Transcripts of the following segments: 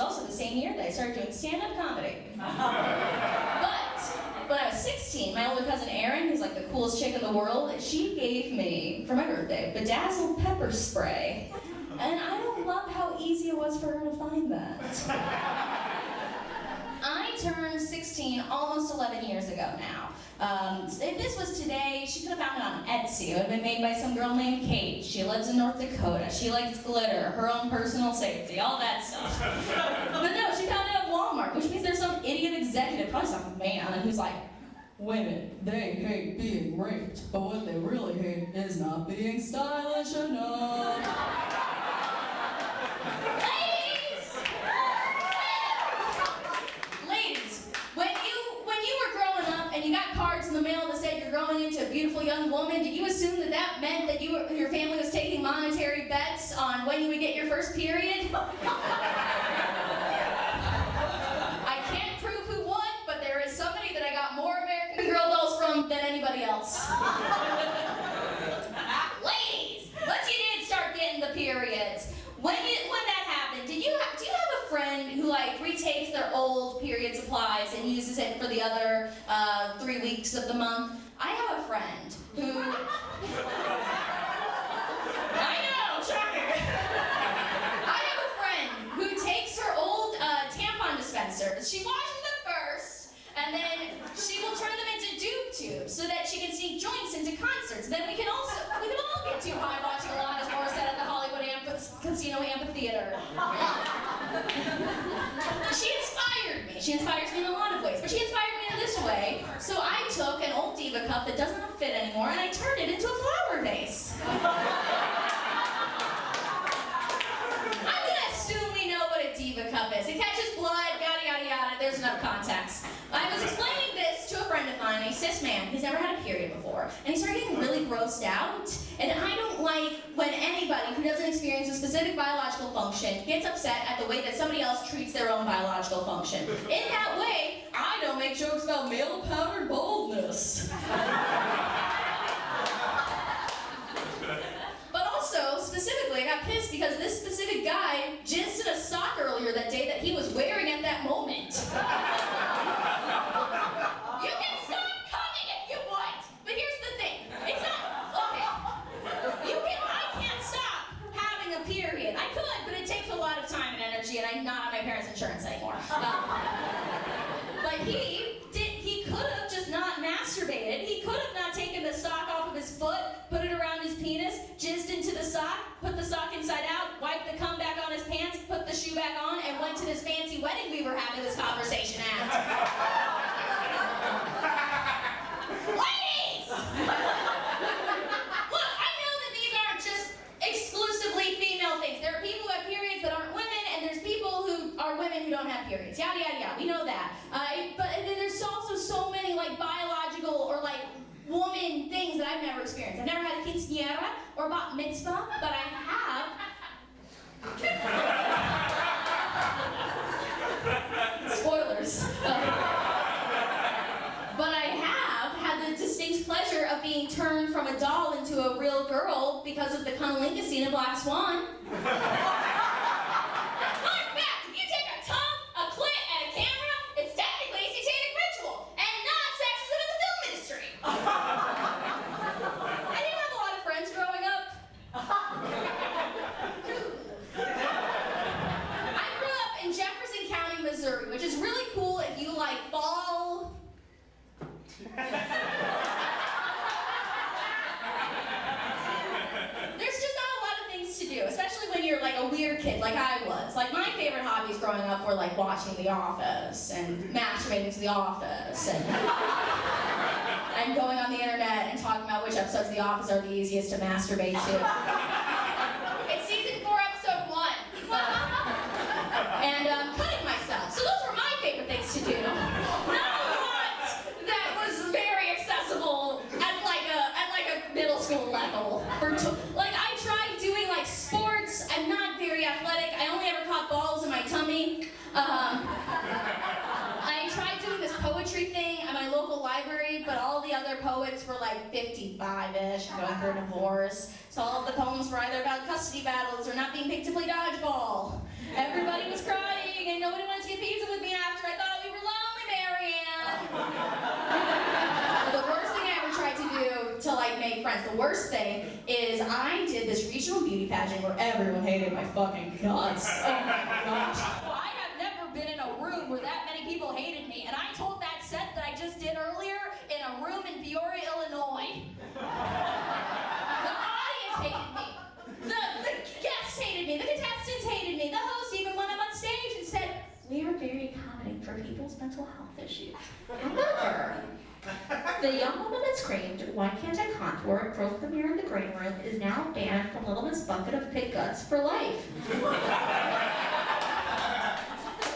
also the same year that I started doing stand-up comedy. But when I was 16, my older cousin Erin, who's like the coolest chick in the world, she gave me, for my birthday, bedazzled pepper spray. And I don't love how easy it was for her to find that. I turned 16 almost 11 years ago now. If this was today, she could have found it on Etsy. It would have been made by some girl named Kate. She lives in North Dakota. She likes glitter, her own personal safety, all that stuff. But no, she found it at Walmart, which means there's some idiot executive, probably some man, who's like, women, they hate being raped, but what they really hate is not being stylish enough. And you got cards in the mail that said you're growing into a beautiful young woman, did you assume that that meant that your family was taking monetary bets on when you would get your first period? I can't prove who won, but there is somebody that I got more American Girl dolls from than anybody else. Ladies, once you did start getting the periods, when that happened, do you have a friend who like retakes their old period supplies and uses it for the other 3 weeks of the month? I have a friend who... I know, shocking! I have a friend who takes her old tampon dispensers, she washes them first, and then she will turn them into dupe tubes so that she can sneak joints into concerts. Then we can all get too high watching Alanis Morissette at the Hollywood Casino Amphitheater. She inspired me. She inspires me in a lot of ways, but she inspired me in this way. So I took an old Diva cup that doesn't fit anymore and I turned it into a flower vase. I'm gonna assume we know what a Diva cup is. It catches blood, yada yada yada, there's enough context. I was explaining this to a friend of mine, a cis man who's never had a period before, and he started getting really grossed out. And I don't like when anybody who doesn't experience a specific biological function gets upset at the way that somebody else treats their own biological function. In that way, I don't make jokes about male powdered baldness. But also, specifically, I got pissed because this specific guy jizzed in a sock earlier that day that he was wearing at that moment. You can stop coming if you want, but here's the thing. It's not, okay. I can't stop having a period. I could, but it takes a lot of time and energy, and I'm not on my parents' insurance anymore. But he could have just not masturbated. He could have not taken the sock off of his foot, put it around his penis, jizzed into the sock, put the sock inside out, wiped the cum back on his pants, put the shoe back on, and went to this fancy wedding we were having this conversation at. Ladies! Look, I know that these aren't just exclusively female things. There are people who have periods that aren't women, and there's people who are women who don't have periods. Yada, yada, yada. We know that. But then there's also so many like biological or like woman things that I've never experienced. I've never had a quinceañera or bat mitzvah, but I have. Spoilers. But I have had the distinct pleasure of being turned from a doll into a real girl because of the cunnilingus scene in Black Swan. Fun fact, if you take a tongue, a clit, and a camera, it's technically a satanic ritual, and not sexism in the film industry. I didn't have a lot of friends growing up. I grew up in Jefferson County, Missouri, which is really cool if you like fall. There's just not a lot of things to do, especially when you're like a weird kid like I was. Like my favorite hobbies growing up were like watching The Office and masturbating to The Office and going on the internet and talking about which episodes of The Office are the easiest to masturbate to. It's season 4, episode 1. And cutting myself. So those were my favorite things to do. Not a lot that was very accessible at like a middle school level. Like I tried doing like sports. I'm not very athletic. I only ever caught balls in my tummy. I tried doing this poetry thing at my local library, but all the other poets were like 55-ish, going through a divorce. So all of the poems were either about custody battles or not being picked to play dodgeball. Everybody was crying and nobody wanted to get pizza with me after. I thought we were lonely, Marianne. The worst thing I ever tried to do to like make friends, the worst thing is I did this regional beauty pageant where everyone hated my fucking guts. Oh my gosh. Well, I have never been in a room where that many people hated me, and I told that set that I just did earlier in a room in Peoria, Illinois. The audience hated me. The guests hated me. The contestants hated me. The host even went up on stage and said, "We are very accommodating for people's mental health issues. However, the young woman that screamed, 'Why can't I contour?' and broke the mirror in the green room is now banned from Little Miss Bucket of Pig Guts for life."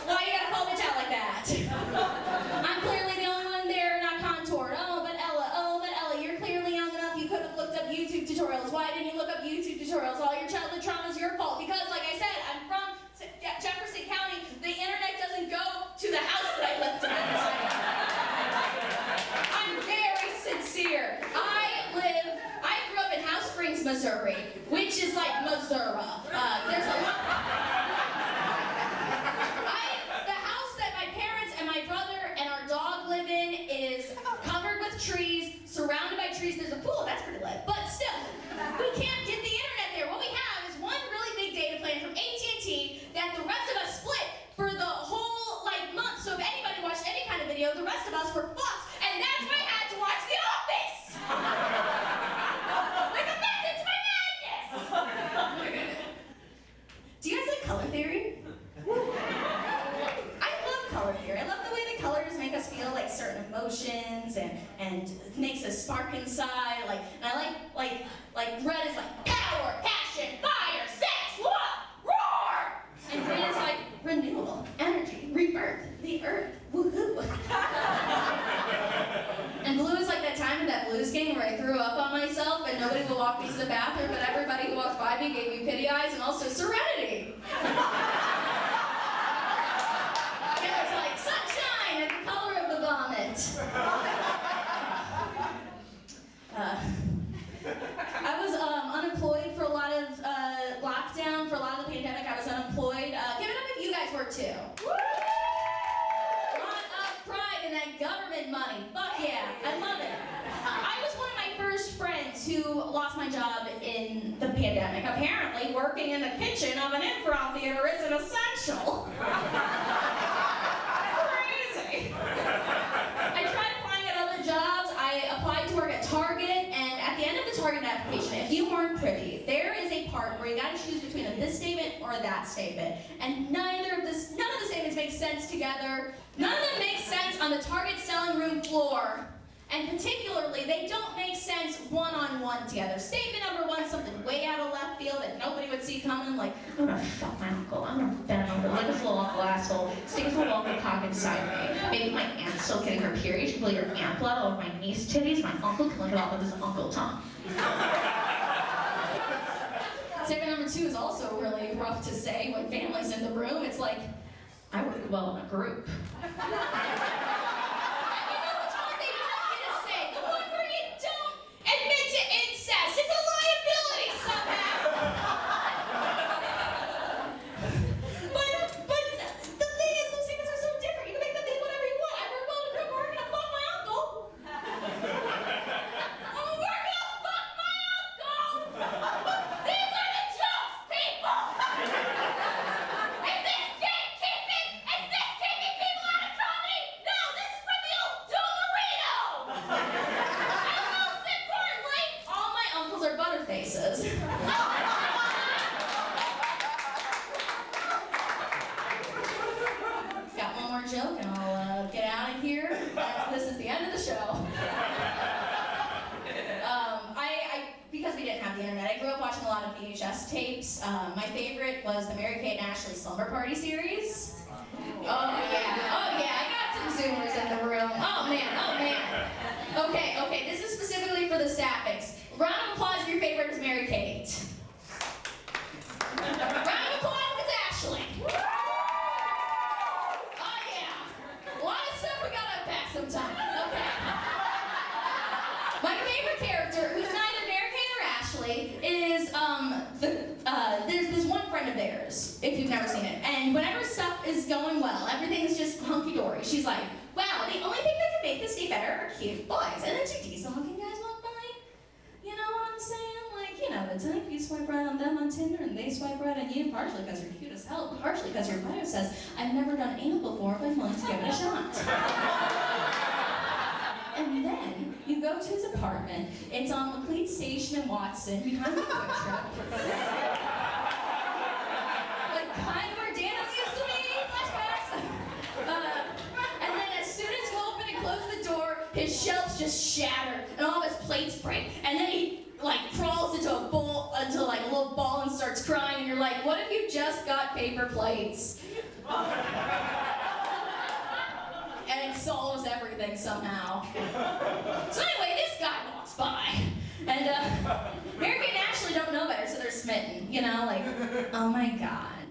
Why you gotta call a bitch out like that? I'm clearly the only one there not contoured. Oh, but Ella, you're clearly young enough. You could have looked up YouTube tutorials. Why didn't you look up YouTube tutorials? All your childhood trauma is your fault. Because, like I said, I'm from Jefferson County. The internet doesn't go to the house that I lived in at the time. I'm very sincere. I grew up in House Springs, Missouri, which is like Missouri. There's a lot. The house that my parents and my brother and our dog live in is covered with trees, surrounded by trees. There's a pool, that's pretty lit. But still, we can't get the internet there. What we have is one really big data plan from AT&T that the rest of us split for the whole month. So if anybody watched any kind of video, the rest of us were fucked. And that's why I had to watch The Office! Like a method to my madness! Do you guys like color theory? I love color theory. I love the way the colors make us feel like certain emotions and makes us spark inside. And I like red is like power, passion, fire, sex, love, roar! And green is like renewal, energy, rebirth, the earth, woohoo! And blue is like that time in that Blues game where I threw up on myself and nobody would walk me to the bathroom, but everybody who walked by me gave me pity eyes and also serenity. It was like sunshine and the color of the vomit. I was unemployed for a lot of lockdown, for a lot of the pandemic. I was unemployed. Give it up if you guys were too. A lot of pride in that government money. Fuck yeah, I love it. I was one of my first friends who lost my job in the pandemic. Apparently, working in the kitchen of an improv theater isn't essential. Crazy. I tried applying at other jobs. I applied to work at Target, and at the end of the Target application, if you weren't privy, there is a part where you gotta choose between a this statement or a that statement. And none of the statements make sense together. None of them make sense on the Target selling room floor. And particularly, they don't make sense one-on-one together. Statement number one, something way out of left field that nobody would see coming, like, I'm gonna fuck my uncle, I'm gonna bend over, lick his little uncle asshole, stick his little uncle cock inside me. Maybe my aunt's still getting her period, she can put your aunt blood all over my niece's titties, my uncle can lick it off with his uncle tongue. Statement number two is also really rough to say when family's in the room. It's like, I work well in a group. Admit to incest. It's a liability somehow. but the thing is, those statements are so different. You can make them think whatever you want. I work well in a group. We're gonna fuck my uncle. Oh, we're gonna fuck my uncle. These are the jokes, people. Is this gatekeeping? Is this keeping people out of comedy? No, this is from the old Domarito. All my uncles are butterfaces. Got one more joke and I'll get out of here. This is the end of the show. Because we didn't have the internet, I grew up watching a lot of VHS tapes. My favorite was the Mary-Kate and Ashley Slumber Party series. Oh yeah, I got some Zoomers in the room. Oh man. Okay, this is specifically for the Sapphics. Round of applause if your favorite is Mary-Kate. Round of applause if it's Ashley. Oh yeah, a lot of stuff we gotta unpack sometime. Okay. is going well. Everything's just hunky-dory. She's like, wow, the only thing that could make this day better are cute boys. And then two decent-looking guys walk by. You know what I'm saying? Like, you know, the time you swipe right on them on Tinder and they swipe right on you, partially because you're cute as hell, partially because your bio says, I've never done anal before, but I'm willing to give it a shot. And then you go to his apartment. It's on McLeod Station in Watson, behind the quick trip. Like, kind of where Daniels used to be, flashbacks. And then as soon as you open and close the door, his shelves just shatter and all of his plates break. And then he like crawls into a bowl, into like a little ball and starts crying, and you're like, what if you just got paper plates? And it solves everything somehow. So anyway, this guy walks by, and Mary Kate and Ashley don't know better, so they're smitten, you know, like, oh my God,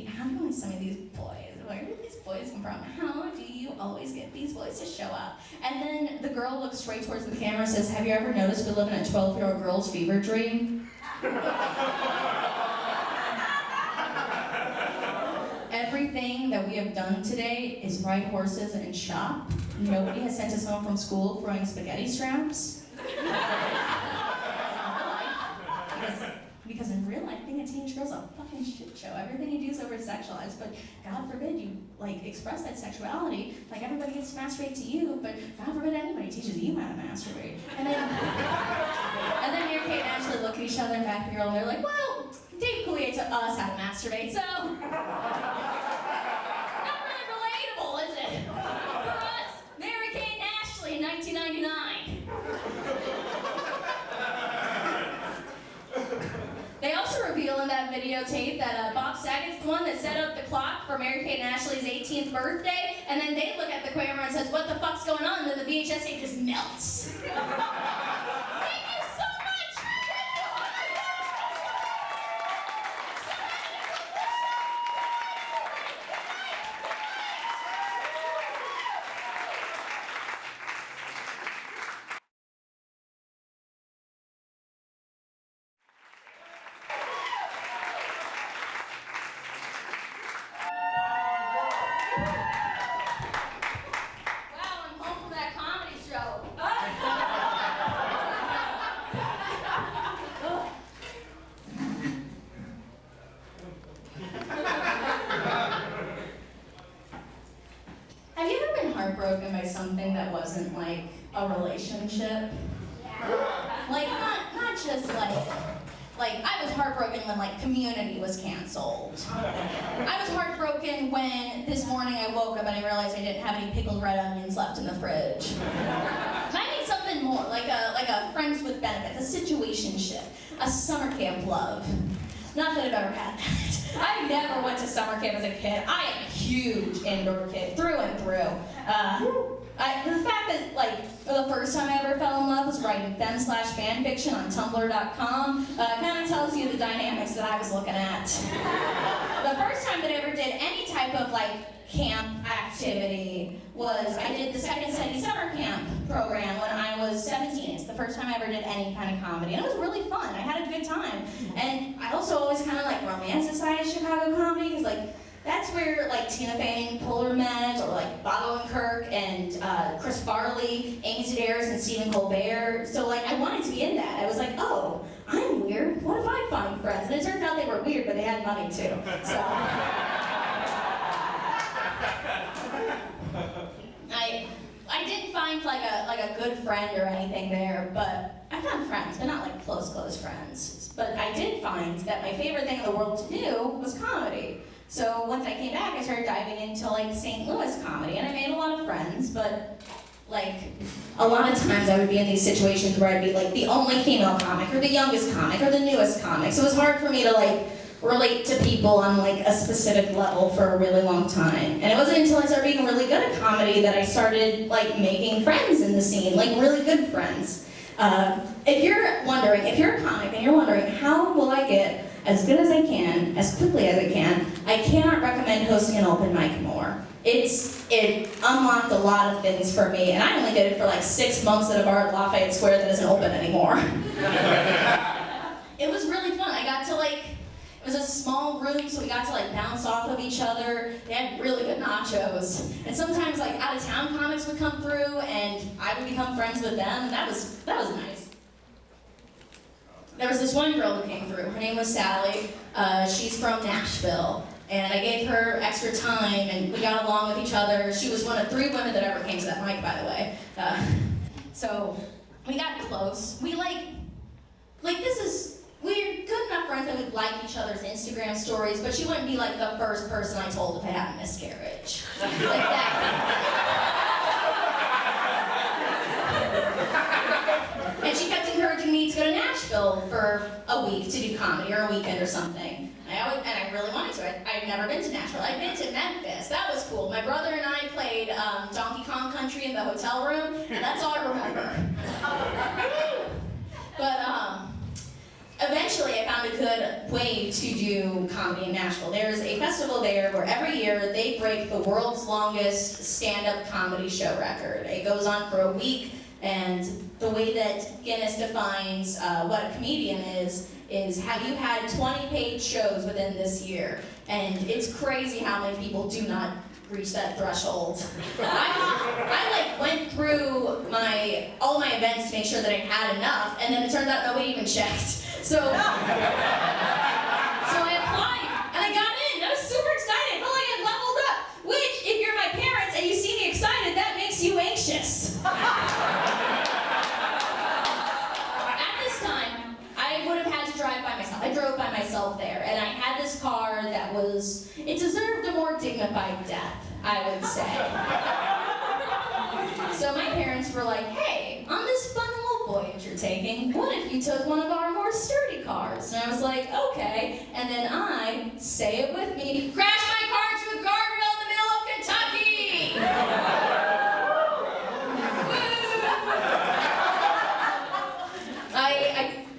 how do some of these boys, where do these boys come from? How do you always get these boys to show up? And then the girl looks straight towards the camera and says, have you ever noticed we live in a 12-year-old girl's fever dream? Everything that we have done today is ride horses and shop. Nobody has sent us home from school throwing spaghetti straps. Because in real life, being a teenage girl is a fucking shit show. Everything you do is over-sexualized, but God forbid you, like, express that sexuality. Like, everybody gets to masturbate to you, but God forbid anybody teaches you how to masturbate. And then Mary Kate and Ashley look at each other and back the girl, and they're like, well, Dave Coulier taught us how to masturbate, so... Not really relatable, is it? For us, Mary Kate and Ashley in 1999. They also reveal in that videotape that Bob Saget's the one that set up the clock for Mary Kate and Ashley's 18th birthday, and then they look at the camera and says, what the fuck's going on? And then the VHS tape just melts. Thank you so much! Heartbroken by something that wasn't like a relationship? Like not just like I was heartbroken when like Community was canceled. I was heartbroken when this morning I woke up and I realized I didn't have any pickled red onions left in the fridge. I need something more, like a friends with benefits, a situationship, a summer camp love. Not that I've ever had that. I never went to summer camp as a kid. I am a huge indoor kid, through and through. The fact that, like, for the first time I ever fell in love was writing fem/fanfiction on tumblr.com kind of tells you the dynamics that I was looking at. The first time that I ever did any type of, like, camp activity was I did the Second City Summer Camp program when I was 17. It's the first time I ever did any kind of comedy, and it was really fun. I had a good time. And I also always kind of, like, romanticized Chicago comedy, because, like, that's where, like, Tina Fey and Polar Met, or, like, Bob Odenkirk and Chris Farley, Amy Sedaris and Stephen Colbert. So, like, I wanted to be in that. I was like, oh, I'm weird. What if I find friends? And it turned out they were weird, but they had money, too. So... I didn't find like a good friend or anything there, but I found friends, but not like close friends. But I did find that my favorite thing in the world to do was comedy. So once I came back, I started diving into like St. Louis comedy, and I made a lot of friends, but like a lot of times I would be in these situations where I'd be like the only female comic, or the youngest comic, or the newest comic. So it was hard for me to like relate to people on like a specific level for a really long time. And it wasn't until I started being really good at comedy that I started like making friends in the scene, like really good friends. If you're wondering, if you're a comic and you're wondering how will I get as good as I can, as quickly as I cannot recommend hosting an open mic more. It unlocked a lot of things for me, and I only did it for like 6 months at a bar at Lafayette Square that isn't open anymore. It was really fun. I got to like, It was a small room, so we got to like bounce off of each other. They had really good nachos. And sometimes like out-of-town comics would come through and I would become friends with them. And that was nice. There was this one girl who came through. Her name was Sally. She's from Nashville. And I gave her extra time and we got along with each other. She was one of 3 women that ever came to that mic, by the way. So we got close. We're good enough friends that we'd like each other's Instagram stories, but she wouldn't be like the first person I told if I had a miscarriage. Like that. And she kept encouraging me to go to Nashville for a week to do comedy or a weekend or something. And I really wanted to. I'd never been to Nashville. I'd been to Memphis. That was cool. My brother and I played Donkey Kong Country in the hotel room, and that's all I remember. But eventually I found a good way to do comedy in Nashville. There's a festival there where every year they break the world's longest stand-up comedy show record. It goes on for a week, and the way that Guinness defines what a comedian is have you had 20 paid shows within this year? And it's crazy how many people do not reach that threshold. I went through all of my events to make sure that I had enough, and then it turned out nobody even checked. So I applied, and I got in. I was super excited. I felt like I leveled up. Which, if you're my parents and you see me excited, that makes you anxious. At this time, I would have had to drive by myself. I drove by myself there, and I had this car that it deserved a more dignified death, I would say. So my parents were like, hey, on this fun little voyage you're taking, what if you took one of our more sturdy cars? And I was like, okay. And then I, say it with me, crashed my car into a guardrail in the middle of Kentucky!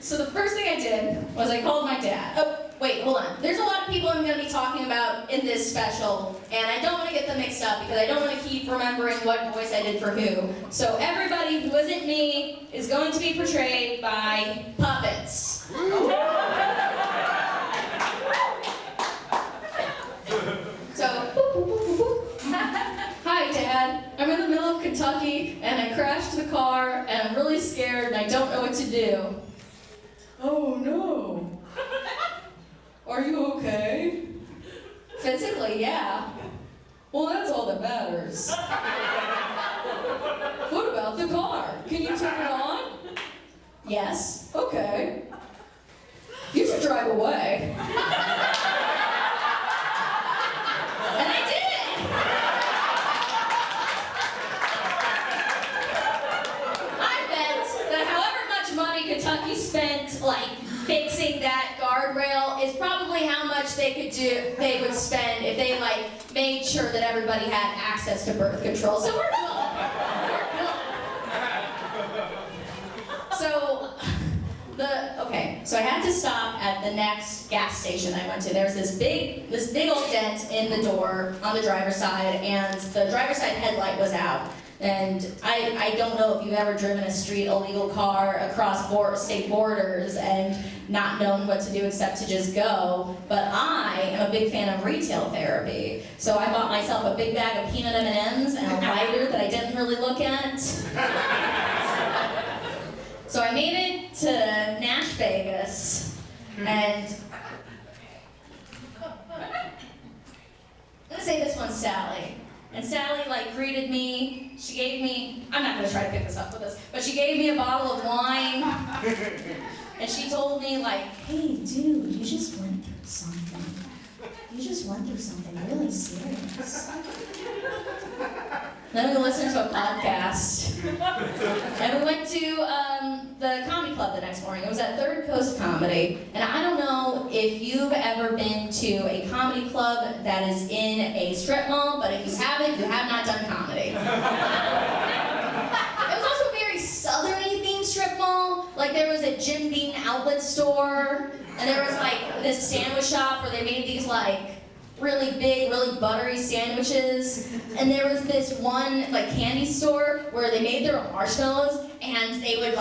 So the first thing I did was I called my dad. Oh, wait, hold on. There's a lot of people I'm going to be talking about in this special, and I don't want to get them mixed up because I don't want to keep remembering what voice I did for who. So everybody who isn't me is going to be portrayed by puppets. Hi, Dad. I'm in the middle of Kentucky, and I crashed the car, and I'm really scared, and I don't know what to do. Oh, no. Are you okay? Physically, yeah. Well, that's all that matters. What about the car? Can you turn it on? Yes. Okay. You should drive away. And I did it! I bet that however much money Kentucky spent, fixing that guardrail is probably how much they would spend if they, made sure that everybody had access to birth control. So we're cool. So I had to stop at the next gas station I went to. There was this big old dent in the door on the driver's side, and the driver's side headlight was out. And I don't know if you've ever driven a street illegal car across state borders and not known what to do except to just go, but I am a big fan of retail therapy. So I bought myself a big bag of peanut M&Ms and a lighter that I didn't really look at. So I made it to Nash Vegas, and I'm gonna say this one's Sally. And Sally greeted me. She gave me, I'm not gonna try to pick this up with us, but she gave me a bottle of wine. And she told me hey dude, you just went through something. You just went through something really serious. Then we listened to a podcast. And we went to the comedy club the next morning. It was at Third Coast Comedy. And I don't know if you've ever been to a comedy club that is in a strip mall, but if you haven't, you have not done comedy. It was also a very southern-y themed strip mall. There was a Jim Beam outlet store, and there was this sandwich shop where they made these really big, really buttery sandwiches. And there was this one candy store where they made their own marshmallows, and they would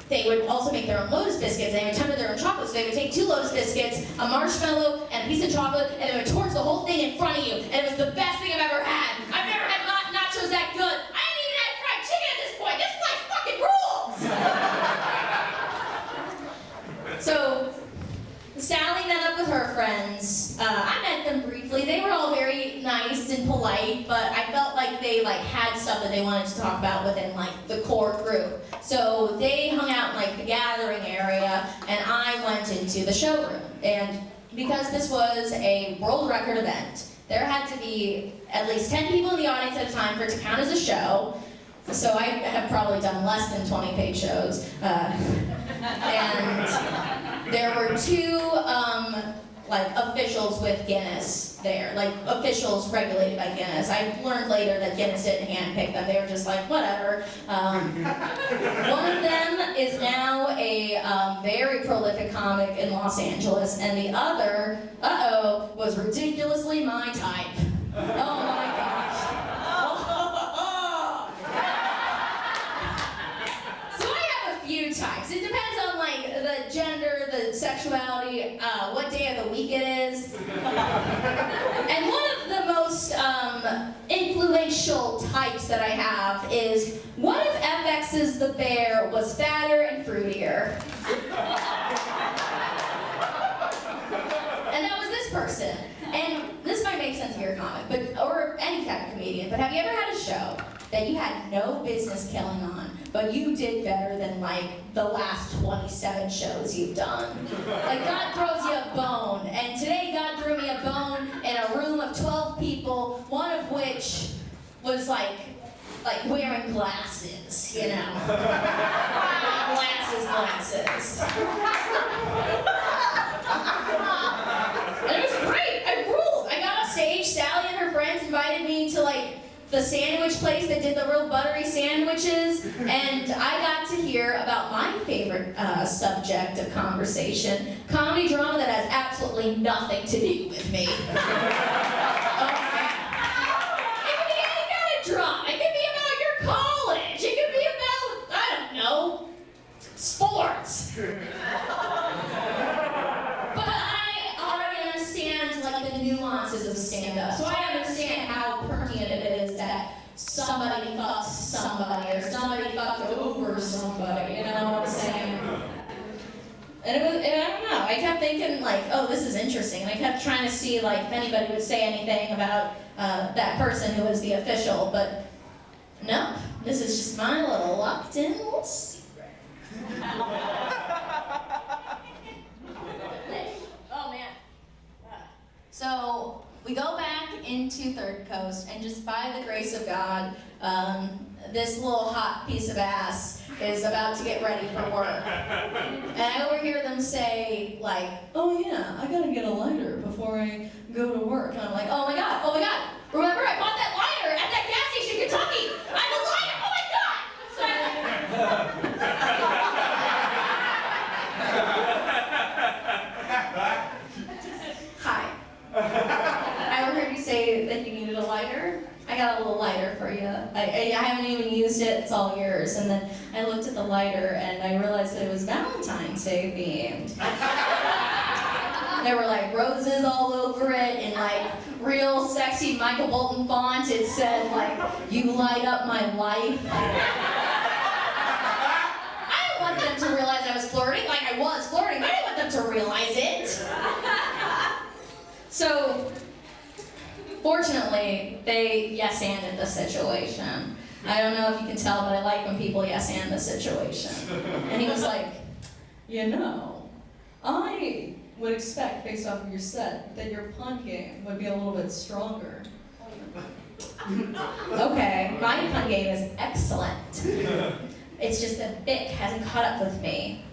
they would also make their own Lotus biscuits. They would temper their own chocolate. So they would take 2 Lotus biscuits, a marshmallow, and a piece of chocolate, and they would torch the whole thing in front of you. And it was the best thing I've ever had. I've never had nachos that good. I haven't even had fried chicken at this point. This place fucking rules. So Sally met up with her friends. I met them briefly. They were all very nice and polite, but I felt like they had stuff that they wanted to talk about within the core group. So they hung out in the gathering area, and I went into the showroom. And because this was a world record event, there had to be at least 10 people in the audience at a time for it to count as a show. So I have probably done less than 20 paid shows. And there were 2 officials with Guinness there, officials regulated by Guinness. I learned later that Guinness didn't handpick them. They were just whatever. One of them is now a very prolific comic in Los Angeles, and the other, was ridiculously my type. Oh my gosh. So I have a few types. It depends on the gender, the sexuality, what day of the week it is. And one of the most influential types that I have is, what if FX's The Bear was fatter and fruitier? And that was this person. And this might make sense if you're a comic, or any type of comedian, but have you ever had a show that you had no business killing on, but you did better than the last 27 shows you've done? God throws you a bone, and today God threw me a bone in a room of 12 people, one of which was wearing glasses, Glasses. And it was great, I ruled. I got off stage, Sally and her friends invited me to the sandwich place that did the real buttery sandwiches, and I got to hear about my favorite subject of conversation, comedy drama that has absolutely nothing to do with me. It could be any kind of drama. It could be about your college. It could be about, I don't know, sports. But I already understand the nuances of stand-up, so I understand how pertinent it is that somebody fucked somebody, or somebody fucked over somebody, you know what I'm saying? And I don't know, I kept thinking oh, this is interesting, and I kept trying to see if anybody would say anything about that person who was the official, but no, this is just my little locked-in little secret. Oh man. So we go back into Third Coast, and just by the grace of God, this little hot piece of ass is about to get ready for work. And I overhear them say, oh yeah, I gotta get a lighter before I go to work. And I'm like, oh my God, remember I bought that lighter at that gas station in Kentucky. I have a lighter, oh my God! So hi. I overheard you say that you needed a lighter. I got a little lighter for you. I haven't even used it, it's all yours. And then I looked at the lighter and I realized that it was Valentine's Day themed. There were roses all over it in real sexy Michael Bolton font. It said you light up my life. I didn't want them to realize I was flirting, I was flirting, but I didn't want them to realize it. So, fortunately, they yes-anded the situation. I don't know if you can tell, but I like when people yes-and the situation. And he was like, I would expect, based off of your set, that your pun game would be a little bit stronger. Okay, my pun game is excellent. It's just that Vic hasn't caught up with me.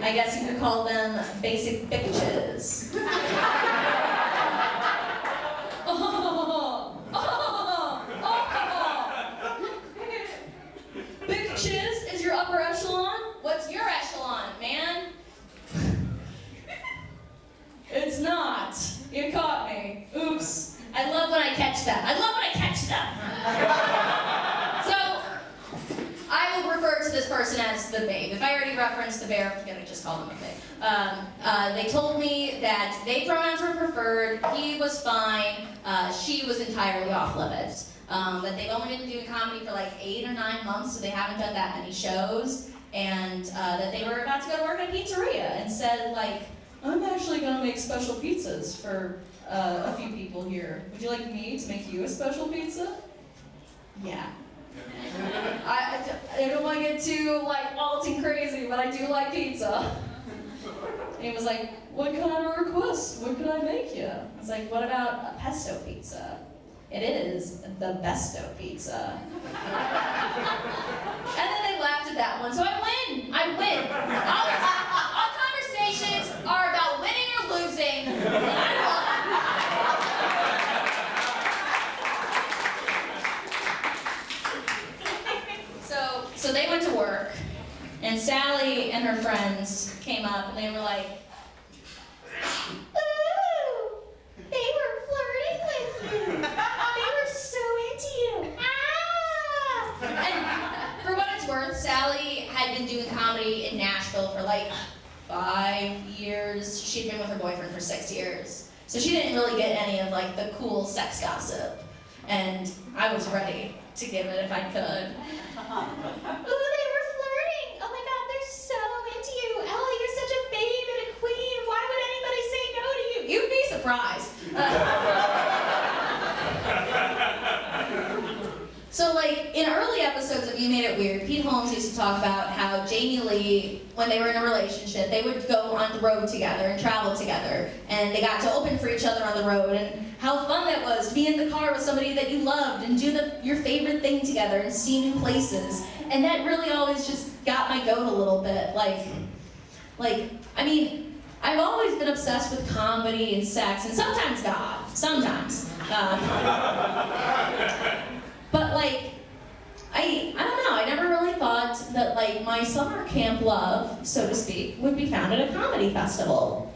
I guess you could call them basic bitches. Bitches is your upper echelon? What's your echelon, man? It's not. You caught me. Oops. I love when I catch them. So, I will refer to this person as as the babe. If I already referenced the bear, I'm gonna just call him a babe. They told me that they pronouns were preferred, he was fine, she was entirely off limits. That they've only been doing comedy for like 8 or 9 months, so they haven't done that many shows, and that they were about to go to work at a pizzeria and said like, I'm actually gonna make special pizzas for a few people here. Would you like me to make you a special pizza? Yeah. I don't want to get too like alt and crazy, but I do like pizza. And he was like, what kind of request? What could I make you? I was like, what about a pesto pizza? It is the besto pizza. And then they laughed at that one, so I win. All conversations are about winning or losing. I won. So they went to work, and Sally and her friends came up, and they were like, ooh, they were flirting with you. They were so into you. Ah! And for what it's worth, Sally had been doing comedy in Nashville for like 5 years. She'd been with her boyfriend for 6 years. So she didn't really get any of like the cool sex gossip. And I was ready to give it if I could. Ooh, they were flirting. Oh my God, they're so into you. Ella, you're such a babe and a queen. Why would anybody say no to you? You'd be surprised. So like in early episodes of You Made It Weird, Pete Holmes used to talk about how Jamie Lee, when they were in a relationship, they would go on the road together and travel together, and they got to open for each other on the road, and how fun that was to be in the car with somebody that you loved and do your favorite thing together and see new places. And that really always just got my goat a little bit. I mean, I've always been obsessed with comedy and sex, and sometimes God, sometimes. But like, I don't know, I never really thought that like my summer camp love, so to speak, would be found at a comedy festival.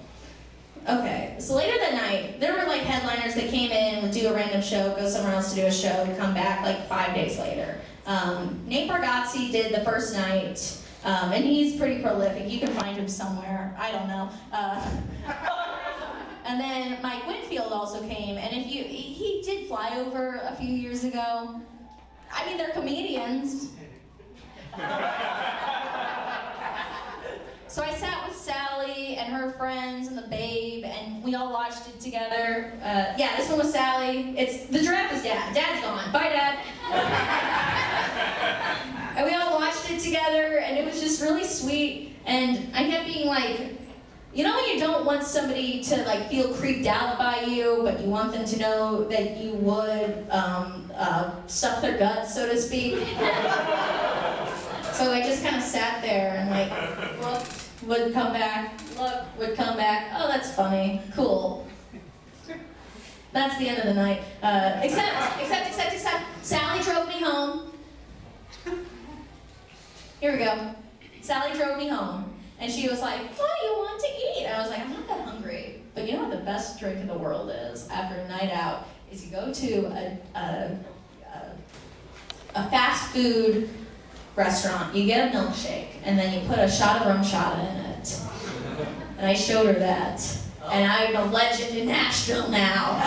Okay, so later that night, there were like headliners that came in, would do a random show, go somewhere else to do a show, come back like 5 days later. Nate Bargatze did the first night, and he's pretty prolific. You can find him somewhere, I don't know. And then Mike Winfield also came, and he did fly over a few years ago. I mean, they're comedians. So I sat with Sally and her friends and the babe, and we all watched it together. Yeah, this one was Sally. The giraffe is Dad. Dad's gone. Bye, Dad. And we all watched it together, and it was just really sweet. And I kept being like, you know when you don't want somebody to like feel creeped out by you, but you want them to know that you would stuff their guts, so to speak? So I just kind of sat there and like, looked, would come back, look, would come back. Oh, that's funny, cool. That's the end of the night. Except, Sally drove me home. Here we go. Sally drove me home. And she was like, what do you want to eat? And I was like, I'm not that hungry. But you know what the best drink in the world is after a night out? Is you go to a fast food restaurant, you get a milkshake, and then you put a shot of rum shot in it. And I showed her that. And I'm a legend in Nashville now.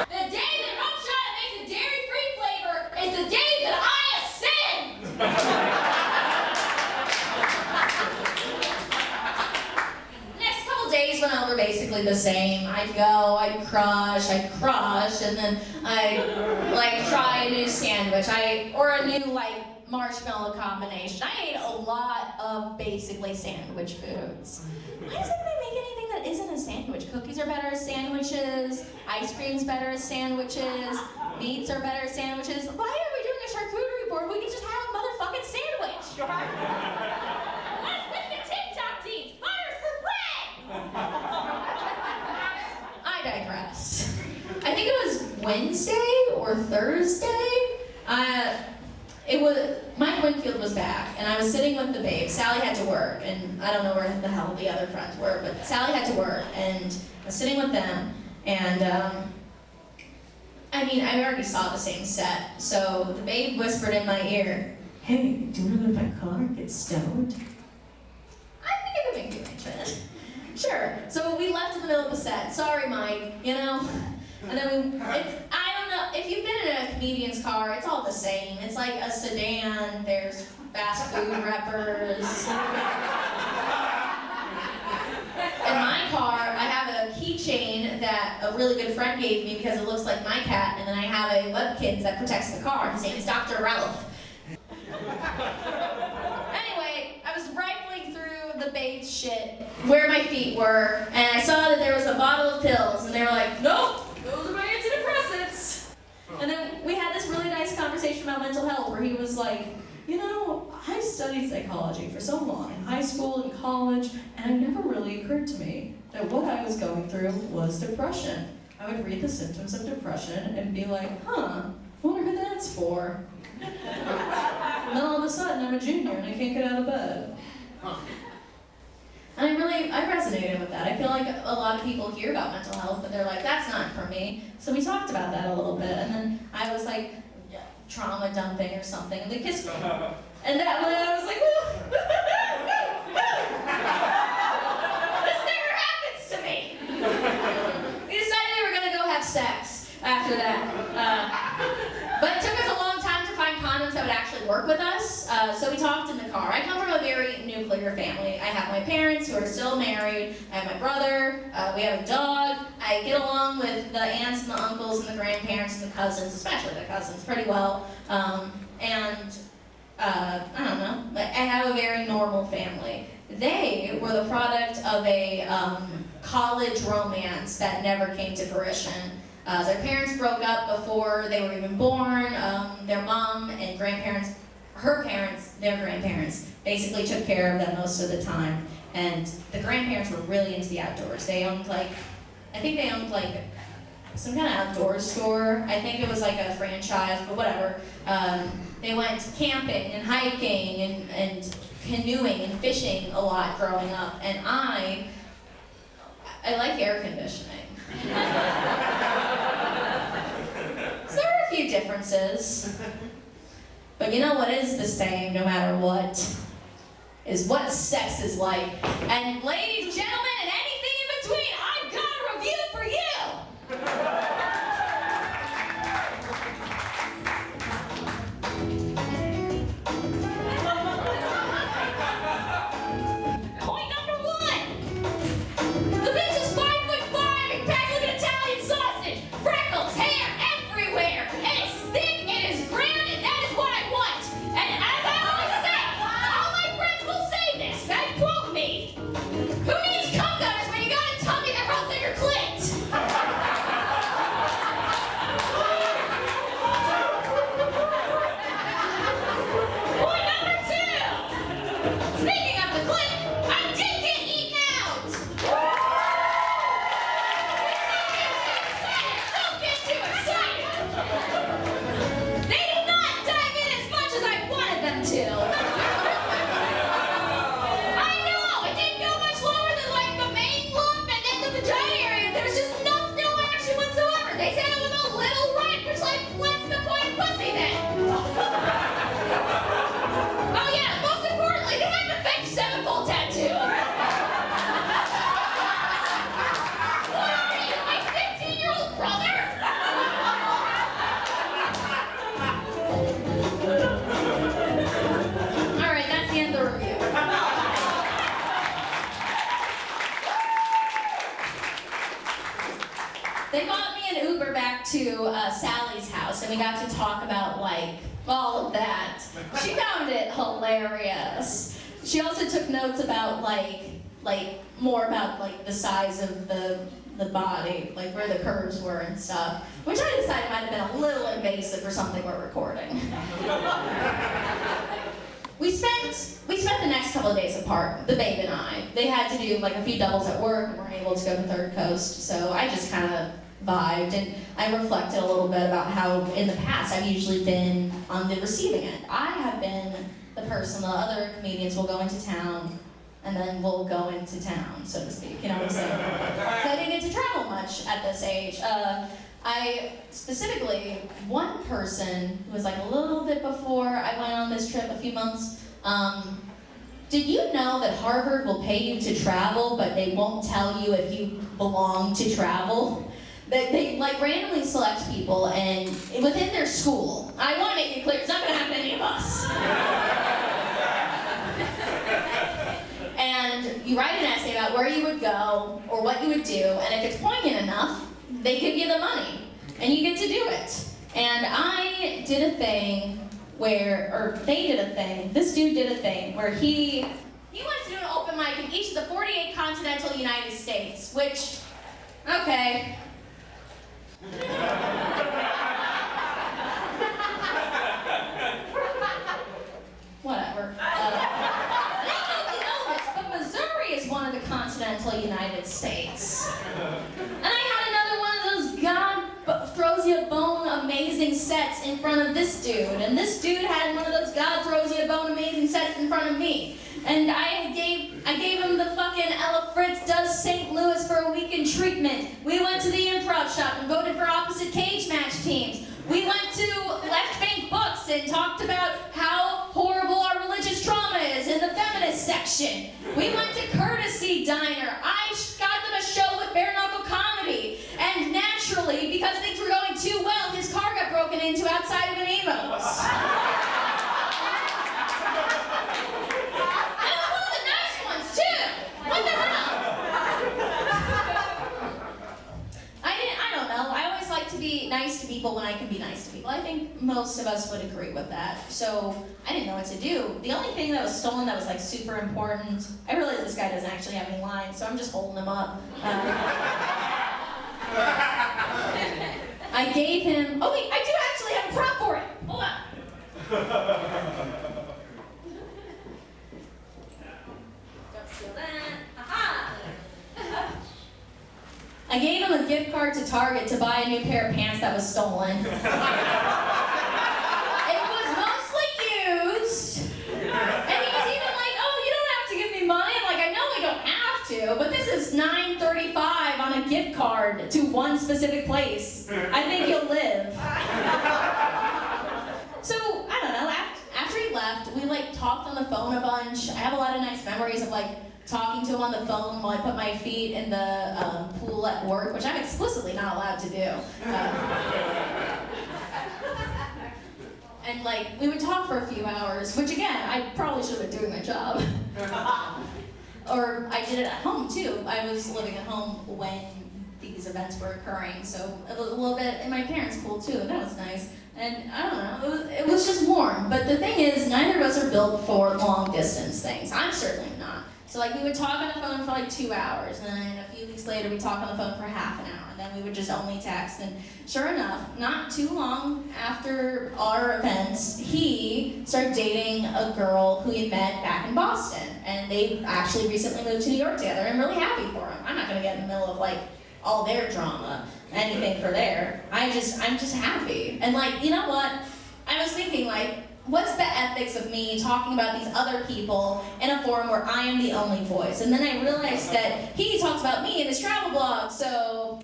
The day that rum shot makes a dairy-free flavor is the day that I ascend! Days went over basically the same. I'd go, I'd crush, and then I'd like try a new sandwich, or a new like marshmallow combination. I ate a lot of basically sandwich foods. Why does anybody make anything that isn't a sandwich? Cookies are better as sandwiches, ice cream's better as sandwiches, meats are better as sandwiches. Why are we doing a charcuterie board? We can just have a motherfucking sandwich. Let's pick the TikTok teams. I digress. I think it was Wednesday or Thursday. Mike Winfield was back, and I was sitting with the babe. Sally had to work, and I don't know where the hell the other friends were, but Sally had to work, and I was sitting with them, and I mean, I already saw the same set, so the babe whispered in my ear, hey, do you want to go to my car and get stoned? I think I could make the arrangement. Sure. So we left in the middle of the set. Sorry, Mike, you know? And then I don't know, if you've been in a comedian's car, it's all the same. It's like a sedan, there's fast food wrappers. In my car, I have a keychain that a really good friend gave me because it looks like my cat, and then I have a webkins that protects the car. His name is Dr. Ralph. Anyway, I was rifling through the bathe shit where my feet were, and I saw that there was a bottle of pills, and they were like, nope, those are my antidepressants. And then we had this really nice conversation about mental health where he was like, you know, I studied psychology for so long in high school and college, and it never really occurred to me that what I was going through was depression. I would read the symptoms of depression and be like, huh, I wonder who that's for. And then all of a sudden I'm a junior and I can't get out of bed. And I resonated with that. I feel like a lot of people hear about mental health, but they're like, that's not for me. So we talked about that a little bit, and then I was like, trauma dumping or something, and they kissed me. And that one, I was like, woo, this never happens to me. We decided we were gonna go have sex after that. But it took us a long time to find condoms that would actually work with us, so we talked in the car. I come from a very nuclear family. I have my parents who are still married, I have my brother, we have a dog. I get along with the aunts and the uncles and the grandparents and the cousins, especially the cousins, pretty well. I don't know, but I have a very normal family. They were the product of a college romance that never came to fruition. Their parents broke up before they were even born. Their mom and grandparents, her parents, their grandparents, basically took care of them most of the time. And the grandparents were really into the outdoors. They owned some kind of outdoors store. I think it was like a franchise, but whatever. They went camping and hiking and canoeing and fishing a lot growing up. And I like air conditioning. So there are a few differences. But you know what is the same no matter what? Is what sex is like. And ladies and gentlemen, and anything in between, I've got a review for you! Point number 1. The bitch is 5'5" and packs like an Italian sausage. Freckles, hair everywhere. And it's thick and it's grand, and that is what I want. And as I always say, all my friends will say this, and quote me. Who needs cum gunners when you got a tummy that runs on your clit? Point number 2. Speaking of the clit, I did get eaten out. Don't get too excited. They did not dive in as much as I wanted them to. I know, it didn't go much lower than like the main lump and then the vagina area. There was just no action whatsoever. They said it was a little red, which like, what's the point of pussy then? Oh yeah, most importantly, they had the fake sevenfold tattoo. What are you, my 15-year-old brother? All right, that's the end of the review. They bought me an Uber back to Sally's house, and we got to talk about like all of that. She found it hilarious. She also took notes about like more about like the size of the body, like where the curves were and stuff, which I decided might have been a little invasive for something we're recording. We spent the next couple of days apart, the babe and I. They had to do like a few doubles at work and weren't able to go to Third Coast, so I just kind of vibed, and I reflected a little bit about how in the past I've usually been on the receiving end. I have been the person, the other comedians will go into town and then we'll go into town, so to speak, you know what I'm saying? So I didn't get to travel much at this age. Specifically, one person who was like a little bit before I went on this trip a few months, did you know that Harvard will pay you to travel, but they won't tell you if you belong to travel? They like randomly select people and within their school. I want to make it clear, it's not going to happen to any of us. And you write an essay about where you would go or what you would do, and if it's poignant enough, they give you the money, and you get to do it. And I did a thing this dude did a thing where he wanted to do an open mic in each of the 48 continental United States, which, okay. Whatever. I don't know if you know this, but Missouri is one of the continental United States. And I had another one of those God throws you a bone amazing sets in front of this dude. And this dude had one of those God throws you a bone amazing sets in front of me. And I gave him the fucking Ella Fritts does St. Louis for a weekend treatment. We went to the improv shop and voted for opposite cage match teams. We went to Left Bank Books and talked about how horrible our religious trauma is in the feminist section. We went to Courtesy Diner. I got them a show with bare knuckle comedy. And naturally, because things were going too well, his car got broken into outside of an Emo's. And it was one of the nice ones, too. What the hell? I don't know. I always like to be nice to people when I can be nice to people. I think most of us would agree with that. So I didn't know what to do. The only thing that was stolen that was like super important, I realized this guy doesn't actually have any lines, so I'm just holding him up. I gave him, oh wait, I do actually have a prop for it. Hold on. Don't steal that. Aha! I gave him a gift card to Target to buy a new pair of pants that was stolen. It was mostly used. And he was even like, oh, you don't have to give me money. I'm like, I know I don't have to, but this is $9.35 on a gift card to one specific place. I think you'll live. So, I don't know, after he left, we like talked on the phone a bunch. I have a lot of nice memories of like talking to him on the phone while I put my feet in the pool at work, which I'm explicitly not allowed to do. And like, we would talk for a few hours, which again, I probably should have been doing my job. Or I did it at home too. I was living at home when these events were occurring, so a little bit in my parents' pool too, and that was nice. And I don't know, it was just warm. But the thing is, neither of us are built for long distance things. I'm certainly not. So like we would talk on the phone for like 2 hours, and then a few weeks later we'd talk on the phone for half an hour, and then we would just only text. And sure enough, not too long after our events, he started dating a girl who he met back in Boston. And they actually recently moved to New York together. I'm really happy for him. I'm not gonna get in the middle of like all their drama, anything for there. I'm just happy. And like, you know what? I was thinking like, what's the ethics of me talking about these other people in a forum where I am the only voice? And then I realized that he talks about me in his travel blog, so...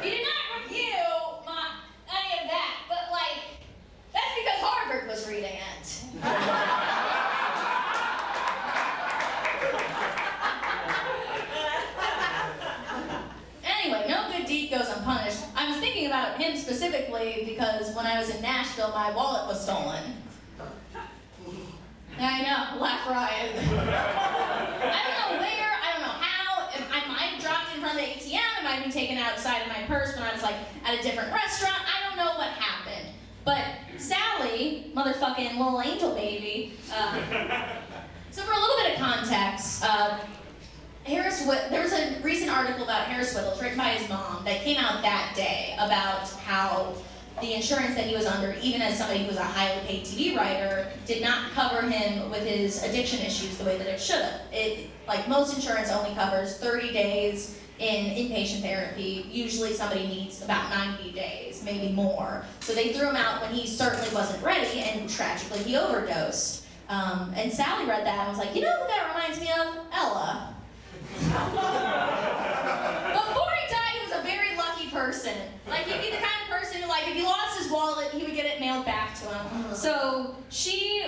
He did not review any of that, but like, that's because Harvard was reading it. Anyway, no good deed goes unpunished. I was thinking about him specifically because when I was in Nashville, my wallet was stolen. I know, laugh riot. I don't know where, I don't know how. I might have dropped it in front of the ATM, it might have been taken outside of my purse when I was like at a different restaurant. I don't know what happened. But Sally, motherfucking little angel baby, so for a little bit of context, there was a recent article about Harris Whittles written by his mom that came out that day about how the insurance that he was under, even as somebody who was a highly paid TV writer, did not cover him with his addiction issues the way that it should have. Like most insurance only covers 30 days in inpatient therapy. Usually somebody needs about 90 days, maybe more. So they threw him out when he certainly wasn't ready, and tragically he overdosed. And Sally read that and was like, you know who that reminds me of? Ella. Before he Like, he'd be the kind of person who, like, if he lost his wallet, he would get it mailed back to him. So she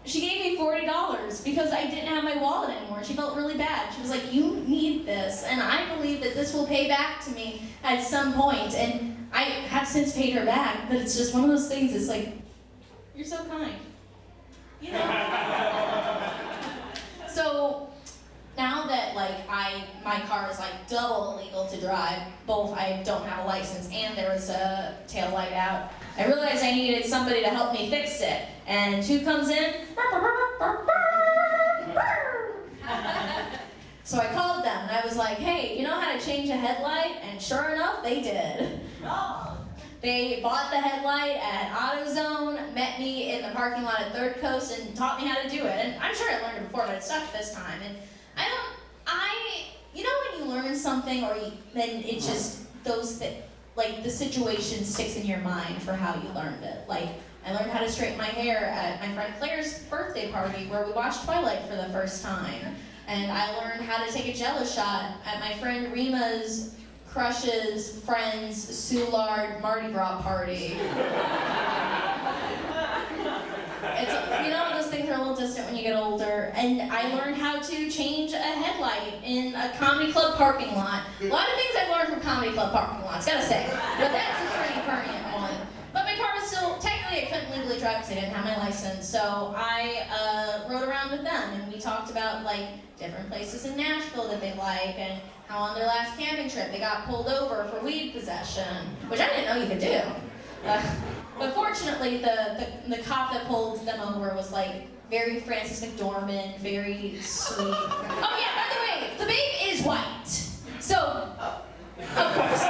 gave me $40 because I didn't have my wallet anymore. She felt really bad. She was like, you need this, and I believe that this will pay back to me at some point. And I have since paid her back, but it's just one of those things, it's like, you're so kind. You know? So now that my car is like double illegal to drive, both I don't have a license and there was a tail light out, I realized I needed somebody to help me fix it. And who comes in? So I called them and I was like, hey, you know how to change a headlight? And sure enough, they did. They bought the headlight at AutoZone, met me in the parking lot at Third Coast, and taught me how to do it. And I'm sure I learned it before, but it stuck this time. And you know when you learn something, then it just, the situation sticks in your mind for how you learned it. Like, I learned how to straighten my hair at my friend Claire's birthday party where we watched Twilight for the first time. And I learned how to take a Jello shot at my friend Rima's crush's friend's Soulard Mardi Gras party. It's, you know, those things are a little distant when you get older. And I learned how to change a headlight in a comedy club parking lot. A lot of things I've learned from comedy club parking lots, gotta say. But that's a pretty permanent one. But my car was still, technically I couldn't legally drive because I didn't have my license. So I rode around with them and we talked about like different places in Nashville that they like and how on their last camping trip they got pulled over for weed possession, which I didn't know you could do. But fortunately, the cop that pulled them over was like very Frances McDormand, very sweet. Oh yeah, by the way, the babe is white. So, of course.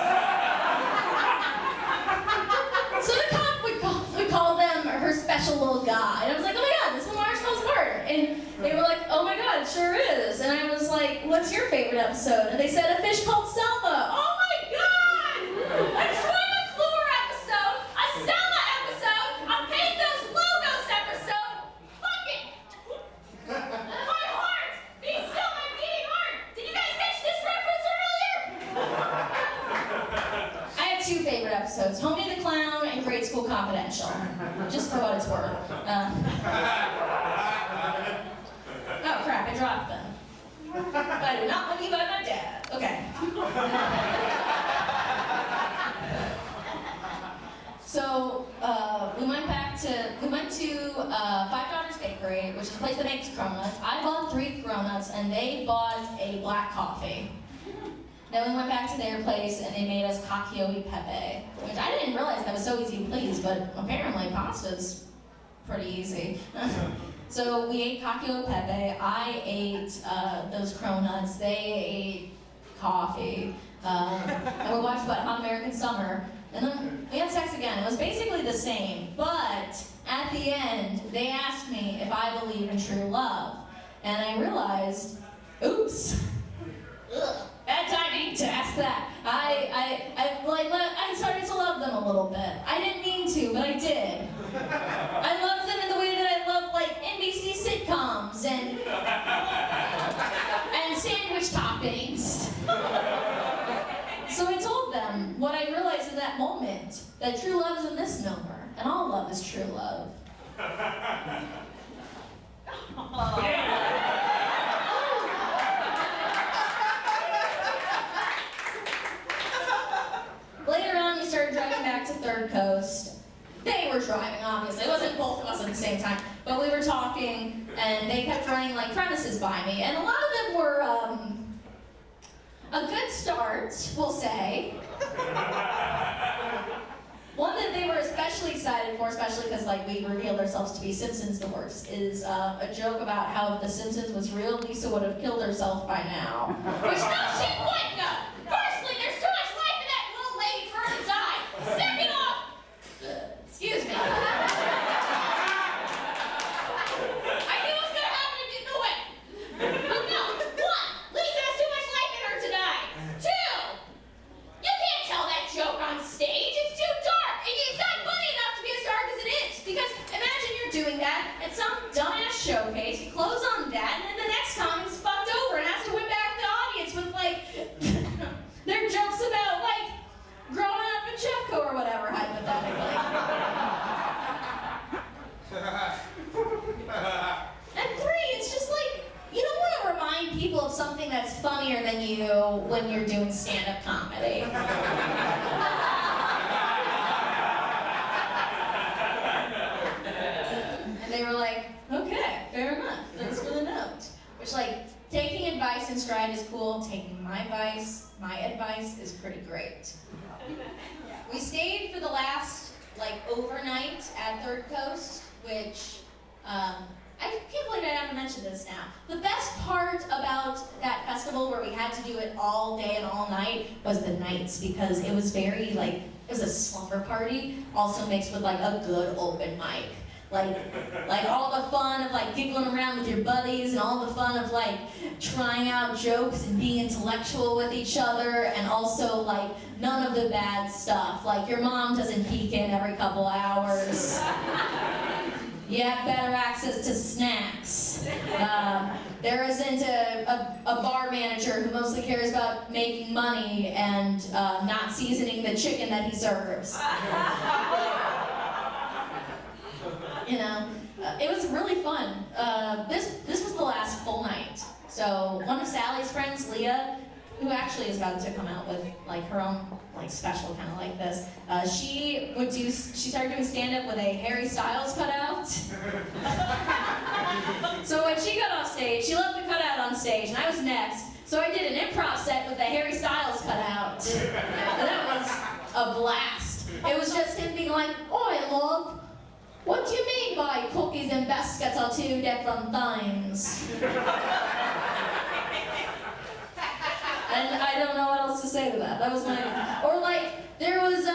So the cop would call them her special little guy. And I was like, oh my God, this is Lamar's most part. And they were like, oh my God, it sure is. And I was like, what's your favorite episode? And they said, A Fish Called Selma. Oh my God! A Troy McClure episode, a Selma episode, a Paint Those Logos episode. Fucking my heart! Be still my beating heart! Did you guys catch this reference earlier? I have two favorite episodes, Homie the Clown and Grade School Confidential. Just for what it's worth. Oh crap, I dropped them. But I do not want to be by my dad. Okay. So we went to Five Daughters Bakery, which is a place that makes cronuts. I bought 3 cronuts and they bought a black coffee. Then we went back to their place and they made us cacio e pepe, which I didn't realize that was so easy to please, but apparently pasta's pretty easy. So we ate cacio e pepe, I ate those cronuts, they ate coffee, and we watched Hot American Summer, and then we had sex again. It was basically the same, but at the end, they asked me if I believe in true love, and I realized, oops. Ugh. Bad timing to ask that. I started to love them a little bit. I didn't mean to, but I did. I loved them in the way that I love like NBC sitcoms and sandwich toppings. So I told them what I realized in that moment, that true love is a misnomer, and all love is true love. Later on, we started driving back to Third Coast. They were driving, obviously. It wasn't both of us at the same time. But we were talking, and they kept running like premises by me. And a lot of them were a good start, we'll say. One that they were especially excited for, especially because like we revealed ourselves to be Simpsons dorks, is a joke about how if The Simpsons was real, Lisa would have killed herself by now. Which no, she wouldn't have. Firstly, there's too much life in that little lady for her to die. Second off, excuse me. I knew what was gonna happen and didn't know it. But no, 1, Lisa has too much life in her to die. 2, you can't tell that joke on stage. It's too dark. And it's not funny enough to be as dark as it is. Because imagine you're doing that at some dumbass showcase, you close on that, and then the next comic's fucked over and has to win back the audience with like their jokes about like growing sacrifice is pretty great. We stayed for the last, overnight at Third Coast, which, I can't believe I haven't mentioned this now. The best part about that festival where we had to do it all day and all night was the nights, because it was very, it was a slumber party, also mixed with, a good open mic. Like all the fun of giggling around with your buddies and all the fun of trying out jokes and being intellectual with each other, and also none of the bad stuff. Your mom doesn't peek in every couple hours. You have better access to snacks. There isn't a bar manager who mostly cares about making money and not seasoning the chicken that he serves. It was really fun. This was the last full night. So one of Sally's friends, Leah, who actually is about to come out with her own special kind of like this, she started doing stand-up with a Harry Styles cutout. So when she got off stage, she left the cutout on stage, and I was next. So I did an improv set with the Harry Styles cutout. And that was a blast. It was just him being like, "Oi, love, what do you mean by cookies and biscuits are two different things?" And I don't know what else to say to that. That was my, or there was,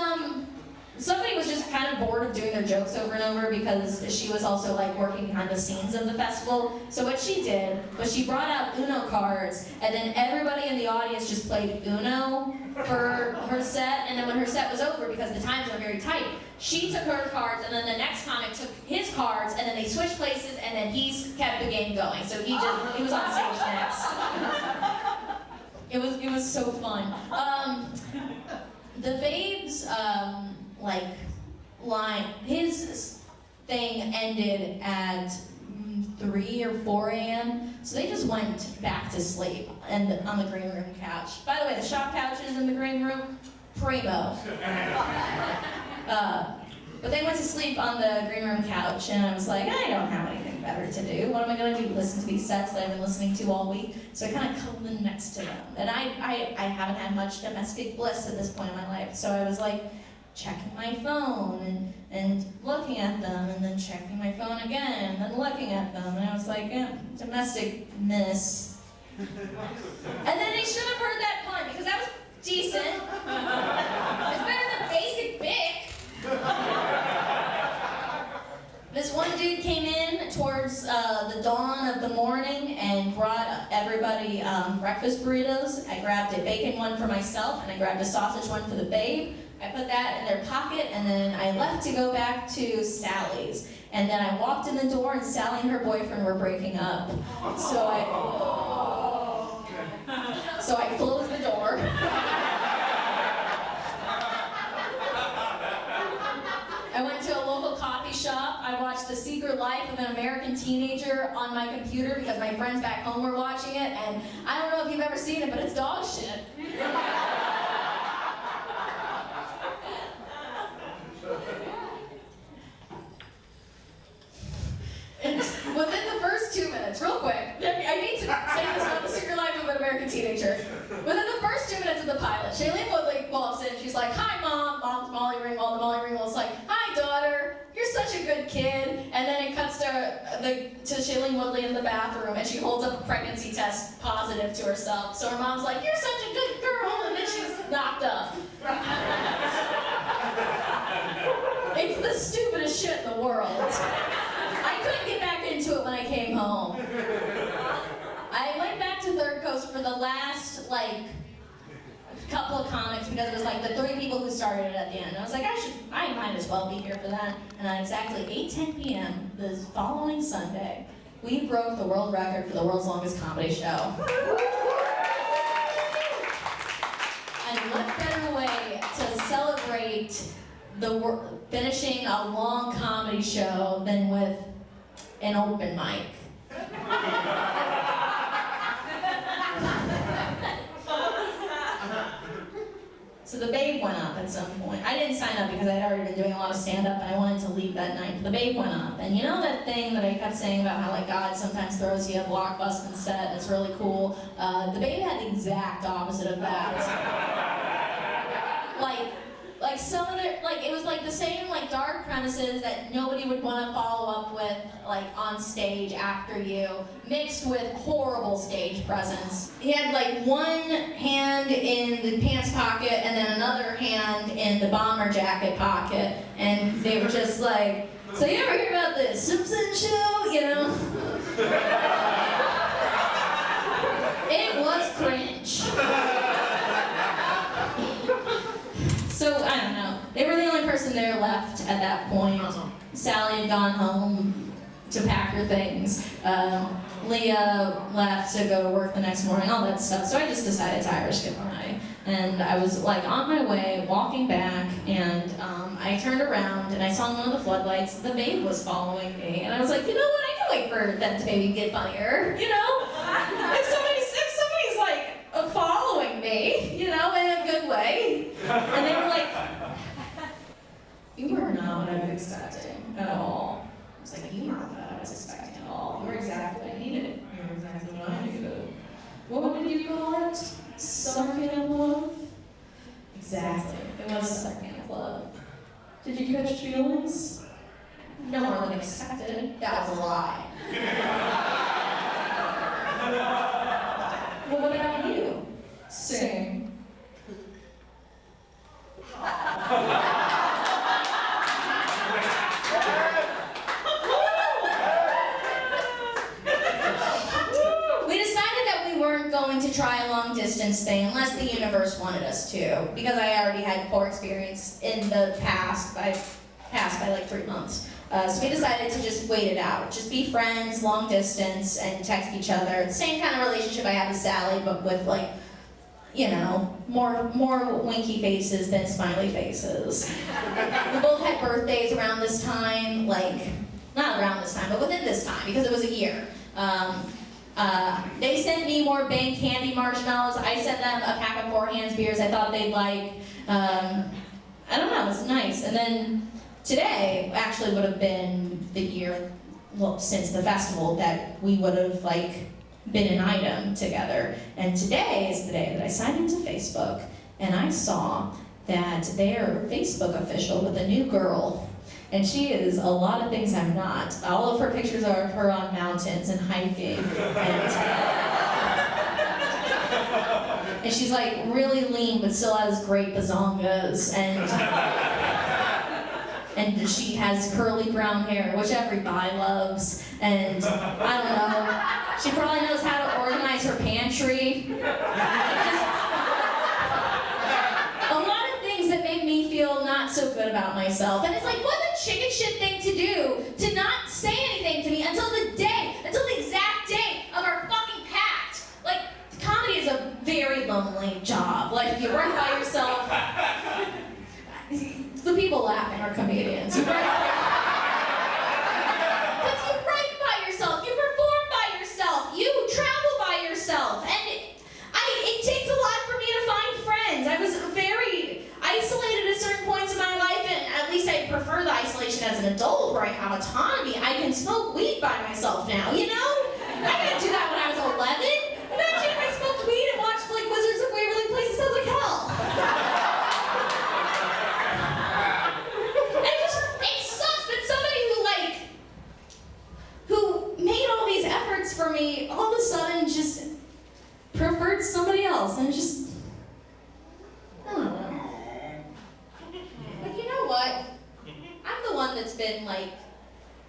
somebody was just kind of bored of doing their jokes over and over, because she was also working behind the scenes of the festival. So what she did was she brought out Uno cards, and then everybody in the audience just played Uno for her set, and then when her set was over, because the times were very tight, she took her cards, and then the next comic took his cards, and then they switched places, and then he kept the game going. So he was on stage next. It was so fun. The Babes, line, his thing ended at 3 or 4 a.m. So they just went back to sleep on the green room couch. By the way, the shop couches in the green room, primo. But they went to sleep on the green room couch, and I was like, I don't have anything better to do. What am I going to do? Listen to these sets that I've been listening to all week? So I kind of cuddled in next to them. And I haven't had much domestic bliss at this point in my life, so I was checking my phone and looking at them, and then checking my phone again, and then looking at them, and I was like, domestic miss. And then they should have heard that pun, because that was decent. It's better than basic Bic. This one dude came in towards the dawn of the morning and brought everybody breakfast burritos. I grabbed a bacon one for myself, and I grabbed a sausage one for the babe. I put that in their pocket, and then I left to go back to Sally's. And then I walked in the door, and Sally and her boyfriend were breaking up. So I closed the door. I went to a local coffee shop. I watched The Secret Life of an American Teenager on my computer because my friends back home were watching it, and I don't know if you've ever seen it, but it's dog shit. And within the first 2 minutes, real quick, I need to say this about The Secret Life of an American Teenager. Within the first 2 minutes of the pilot, Shailene Woodley walks in, she's like, "Hi, Mom." Mom's Molly Ringwald. The Molly Ringwald's like, "Hi, daughter. You're such a good kid." And then it cuts to Shailene Woodley in the bathroom, and she holds up a pregnancy test positive to herself. So her mom's like, "You're such a good girl," and then she's knocked up. It's the stupidest shit in the world. I couldn't get back into it when I came home. I went back to Third Coast for the last, couple of comics, because it was the 3 people who started it at the end. And I was like, I might as well be here for that. And at exactly 8:10 p.m. the following Sunday, we broke the world record for the world's longest comedy show. And what better way to celebrate finishing a long comedy show than with an open mic? So So the babe went up at some point. I didn't sign up because I'd already been doing a lot of stand-up and I wanted to leave that night. The babe went up. And you know that thing that I kept saying about how like God sometimes throws you a blockbuster set that's really cool? The babe had the exact opposite of that. Like some of the, like it was like the same like dark premises that nobody would want to follow up with like on stage after you, mixed with horrible stage presence. He had like one hand in the pants pocket and then another hand in the bomber jacket pocket, and they were just like, so you ever hear about the Simpsons show, you know? It was cringe. So, I don't know. They were the only person there left at that point. Sally had gone home to pack her things. Leah left to go to work the next morning, all that stuff. So I just decided to Irish goodbye. And I was like on my way, walking back, and I turned around and I saw in one of the floodlights the babe was following me. And I was like, you know what, I can wait for that to maybe get funnier, you know? If somebody's like following me, you know, in a good way. And they were like, you were not what I was expecting at all. I was like, you weren't what I was expecting at all. You were exactly what I needed. You were exactly what I needed. What did you call it? Summer camp love? Exactly. It was summer camp love. Did you catch feelings? No more than expected. That was a lie. Well, what about you? Sing. We decided that we weren't going to try a long distance thing unless the universe wanted us to, because I already had poor experience in the past by like 3 months. So we decided to just wait it out. Just be friends, long distance, and text each other. The same kind of relationship I have with Sally, but with like, you know, more winky faces than smiley faces. We both had birthdays around this time, like, not around this time, but within this time, because it was a year. They sent me more bank candy marshmallows. I sent them a pack of 4 Hands beers I thought they'd like. I don't know, it was nice. And then today actually would have been the year, well, since the festival that we would have like been an item together. And today is the day that I signed into Facebook and I saw that they're Facebook official with a new girl. And she is a lot of things I'm not. All of her pictures are of her on mountains and hiking. And she's like really lean but still has great bazongas. And she has curly brown hair, which everybody loves. And I don't know, she probably knows how to organize her pantry. A lot of things that make me feel not so good about myself. And it's like, what a chicken shit thing to do, to not say anything to me until the exact day of our fucking pact. Like, comedy is a very lonely job. Like, if you work by yourself, the people laughing are comedians. Because you write by yourself, you perform by yourself, you travel by yourself, and it takes a lot for me to find friends. I was very isolated at certain points in my life, and at least I prefer the isolation as an adult where I have autonomy. I can smoke weed by myself now, you know? I didn't do that when I was 11. Imagine if I smoked weed and watched like Wizards of Waverly Place. It sounds like hell. For me, all of a sudden just preferred somebody else, and just, I don't know. But you know what? I'm the one that's been like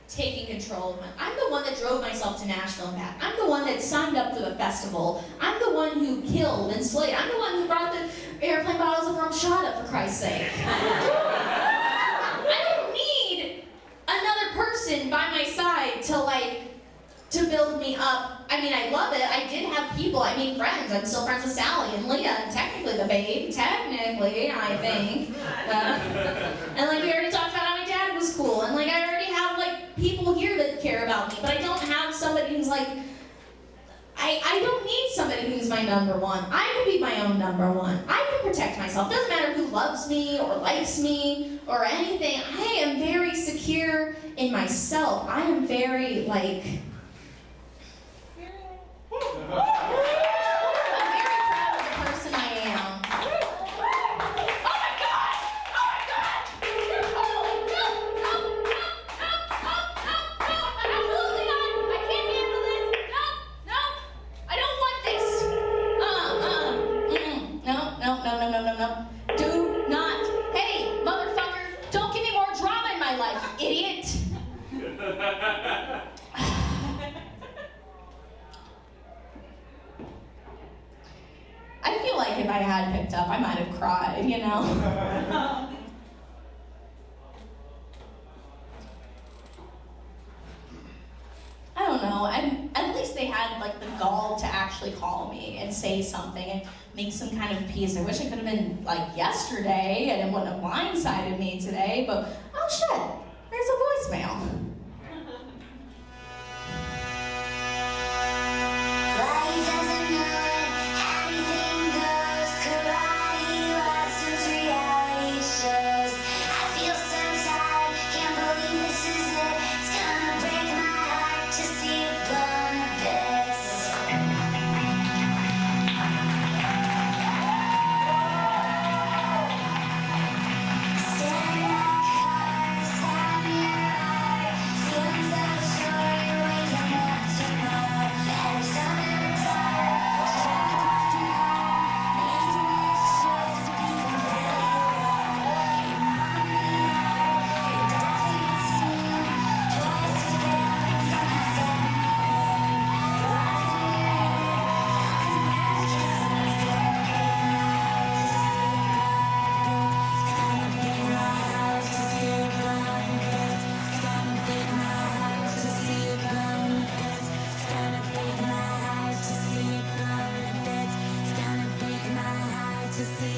taking control of I'm the one that drove myself to Nashville and back. I'm the one that signed up for the festival. I'm the one who killed and slayed. I'm the one who brought the airplane bottles of rum shot up, for Christ's sake. I don't need another person by my side to build me up. I mean, I love it. I did have people. I made friends. I'm still friends with Sally and Leah, and technically the babe. Technically, I think. And like we already talked about how my dad was cool, and like I already have like people here that care about me, but I don't have somebody who's like, I I don't need somebody who's my number one. I can be my own number one. I can protect myself. Doesn't matter who loves me or likes me or anything. I am very secure in myself. I am very, like... I'm very proud of the person I am. Oh my God! Oh my God! Oh, no! Absolutely not! I can't handle this! No! I don't want this! No. Do not. Hey, motherfucker, don't give me more drama in my life, you idiot! I feel like if I had picked up, I might have cried, you know? I don't know. At least they had like the gall to actually call me and say something and make some kind of peace. I wish it could have been like yesterday and it wouldn't have blindsided me today, but oh shit, there's a voicemail. To see